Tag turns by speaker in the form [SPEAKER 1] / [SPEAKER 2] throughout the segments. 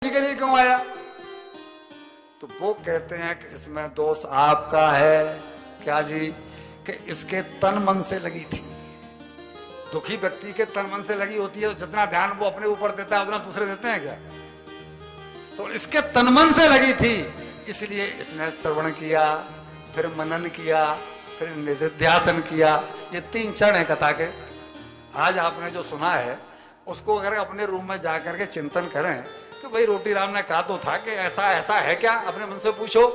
[SPEAKER 1] जी के लिए क्यों आया? तो वो कहते हैं कि इसमें दोष आपका है। क्या जी? कि इसके तन मन से लगी थी। दुखी व्यक्ति के तन मन से लगी होती है, तो जितना ध्यान वो अपने ऊपर देता है उतना दूसरे देते हैं क्या? तो इसके तन मन से लगी थी, इसलिए इसने श्रवण किया, फिर मनन किया, फिर निधिध्यासन किया। ये 3 चरण है कथा के। आज आपने जो सुना है उसको अगर अपने रूम में जाकर के चिंतन करें कि भाई रोटी राम ने कहा तो था कि ऐसा ऐसा है क्या, अपने मन से पूछो।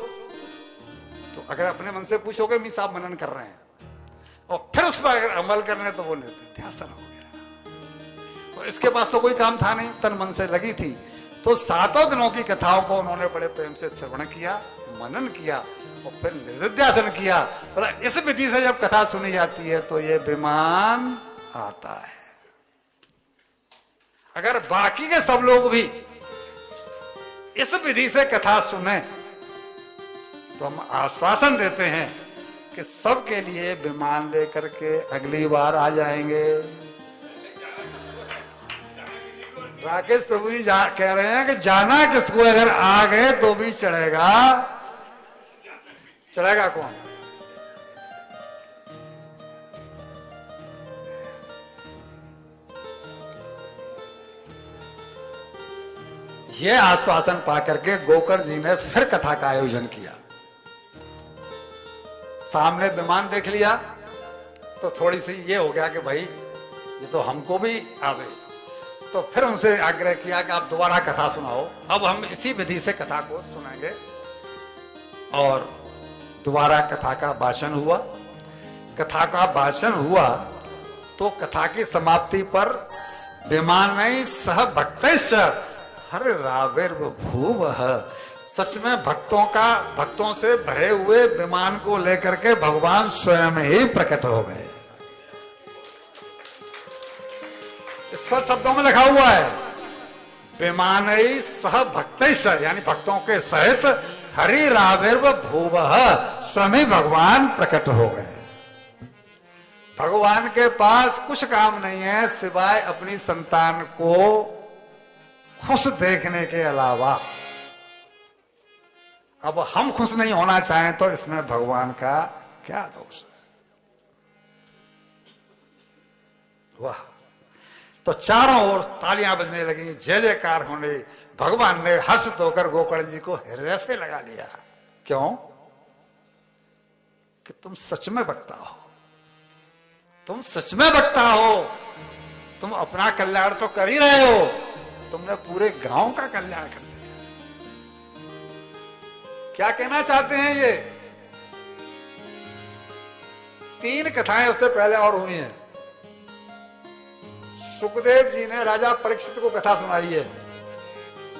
[SPEAKER 1] तो अगर अपने मन से पूछोगे मी साहब मनन कर रहे हैं और फिर उस पर अगर अमल करने तो वो निधिध्यासन हो गया। तो इसके पास तो कोई काम था नहीं, तन मन से लगी थी। तो 7 दिनों की कथाओं को उन्होंने बड़े प्रेम से श्रवण किया, मनन किया और फिर निधिध्यासन किया। इस विधि से जब कथा सुनी जाती है तो ये विमान आता है। अगर बाकी के सब लोग भी इस विधि से कथा सुने तो हम आश्वासन देते हैं कि सबके लिए विमान लेकर के अगली बार आ जाएंगे। राकेश प्रभु जी कह रहे हैं कि जाना किसको, अगर आ गए तो भी चढ़ेगा। चढ़ेगा कौन? ये आश्वासन पाकर के गोकर्ण जी ने फिर कथा का आयोजन किया। सामने विमान देख लिया तो थोड़ी सी ये हो गया कि भाई ये तो हमको भी आवे। तो फिर उनसे आग्रह किया कि आप दोबारा कथा सुनाओ। अब हम इसी विधि से कथा को सुनाएंगे। और दोबारा कथा का भाषण हुआ। कथा का भाषण हुआ तो कथा की समाप्ति पर विमान सह भक्तैश्च हर राविर्बभूव। सच में भक्तों से भरे हुए विमान को लेकर के भगवान स्वयं ही प्रकट हो गए। इस पर शब्दों में लिखा हुआ है विमान सह भक्तैश्च, यानी भक्तों के सहित हरि राविर्बभूव, स्वयं भगवान प्रकट हो गए। भगवान के पास कुछ काम नहीं है सिवाय अपनी संतान को खुश देखने के अलावा। अब हम खुश नहीं होना चाहें तो इसमें भगवान का क्या दोष है? वाह! तो चारों ओर तालियां बजने लगी, जय जयकार होने। भगवान ने हर्षित होकर गोकर्ण जी को हृदय से लगा लिया। क्यों? कि तुम सच में वक्ता हो, तुम सच में वक्ता हो। तुम अपना कल्याण तो कर ही रहे हो, तुमने पूरे गांव का कल्याण कर दिया। क्या कहना चाहते हैं ये? 3 कथाएं उससे पहले और हुई हैं। सुखदेव जी ने राजा परीक्षित को कथा सुनाई है।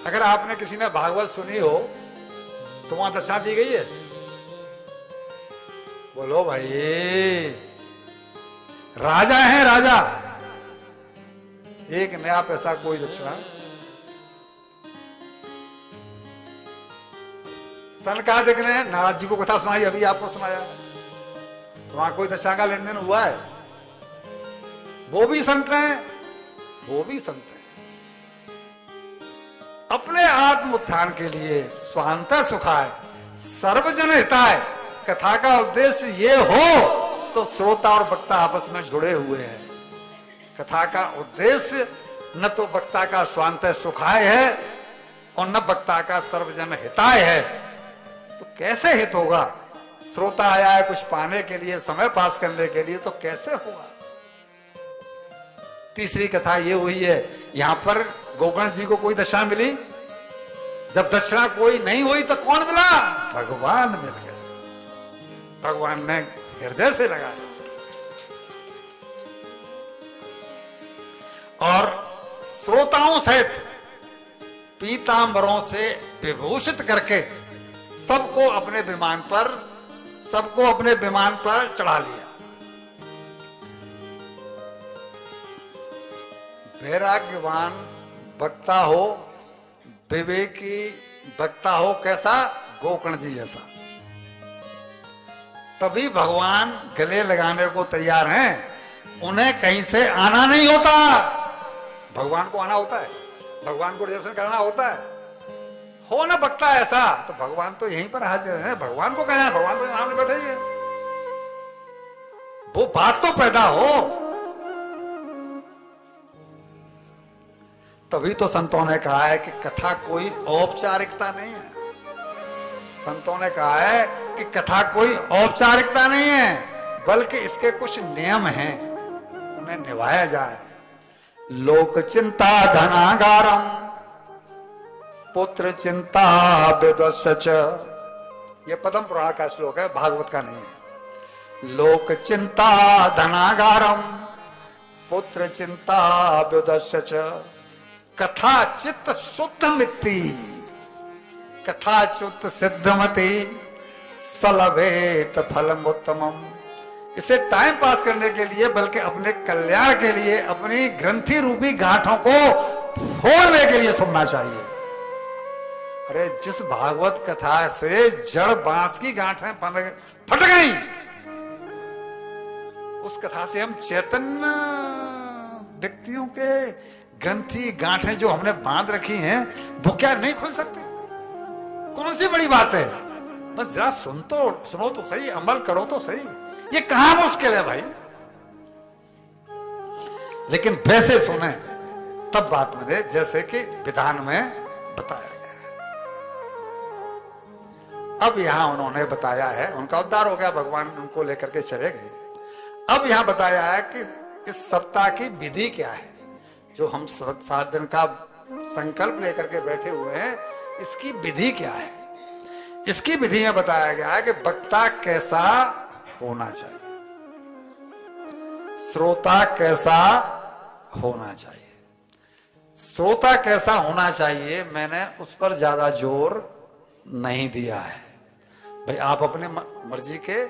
[SPEAKER 1] अगर आपने किसी ने भागवत सुनी हो तो वहां दशा दी गई है। बोलो भाई, राजा है राजा, एक नया पैसा कोई दक्षिणा। सनकादिक ने नारद जी को कथा सुनाई, अभी आपको सुनाया। तो वहां कोई दशा का लेन देन हुआ है? वो भी संत हैं, वो भी संत हैं। अपने आत्म उत्थान के लिए स्वांतः सुखाय सर्वजन हिताय कथा का उद्देश्य ये हो तो श्रोता और वक्ता आपस में जुड़े हुए हैं। कथा का उद्देश्य न तो वक्ता का स्वांतः सुखाय है और न वक्ता का सर्वजन हिताय है। तो कैसे हित होगा? श्रोता आया है कुछ पाने के लिए, समय पास करने के लिए, तो कैसे होगा? तीसरी कथा ये हुई है, यहां पर गोकर्ण जी को कोई दशा मिली। जब दक्षिणा कोई नहीं हुई तो कौन मिला? भगवान मिल गए। भगवान ने हृदय से लगाया और श्रोताओं सहित पीतांबरों से विभूषित करके सबको अपने विमान पर चढ़ा लिया। वैराग्यवान वक्ता हो, विवेकी वक्ता हो, कैसा? गोकर्ण जी जैसा। तभी भगवान गले लगाने को तैयार हैं। उन्हें कहीं से आना नहीं होता। भगवान को आना होता है, भगवान को दर्शन करना होता है। हो ना वक्ता ऐसा, तो भगवान तो यहीं पर हाजिर है, भगवान को कहना है, भगवान तो सामने बैठे ही है, वो बात तो पैदा हो। तभी तो संतों ने कहा है कि कथा कोई औपचारिकता नहीं है। संतों ने कहा है कि कथा कोई औपचारिकता नहीं है, बल्कि इसके कुछ नियम हैं, उन्हें निभाया जाए। लोक चिंता धनागारम पुत्र चिंता विदुषच, ये पद्म पुराण का श्लोक है, भागवत का नहीं है। लोक चिंता धनागारम पुत्र चिंता विदुषच कथा चित्त शुद्ध मित्ति कथा चित्त सिद्धमति सलभेत फलम उत्तमम। इसे टाइम पास करने के लिए, बल्कि अपने कल्याण के लिए, अपनी ग्रंथि रूपी गांठों को फोड़ने के लिए सुनना चाहिए। अरे जिस भागवत कथा से जड़ बांस की गांठें फट गई, उस कथा से हम चैतन्य व्यक्तियों के ग्रंथि गांठें जो हमने बांध रखी हैं, वो क्या नहीं खुल सकती? कौन सी बड़ी बात है? बस जरा सुनो तो सही, अमल करो तो सही। ये कहां मुश्किल है भाई? लेकिन वैसे सुने तब बात मिले, जैसे कि विधान में बताया गया है। अब यहां उन्होंने बताया है, उनका उद्धार हो गया, भगवान उनको लेकर के चले गए। अब यहां बताया है कि इस सप्ताह की विधि क्या है, जो हम 7 दिन का संकल्प लेकर के बैठे हुए हैं, इसकी विधि क्या है। इसकी विधि में बताया गया है कि वक्ता कैसा होना चाहिए, श्रोता कैसा होना चाहिए। श्रोता कैसा होना चाहिए, मैंने उस पर ज्यादा जोर नहीं दिया है। भाई आप अपने मर्जी के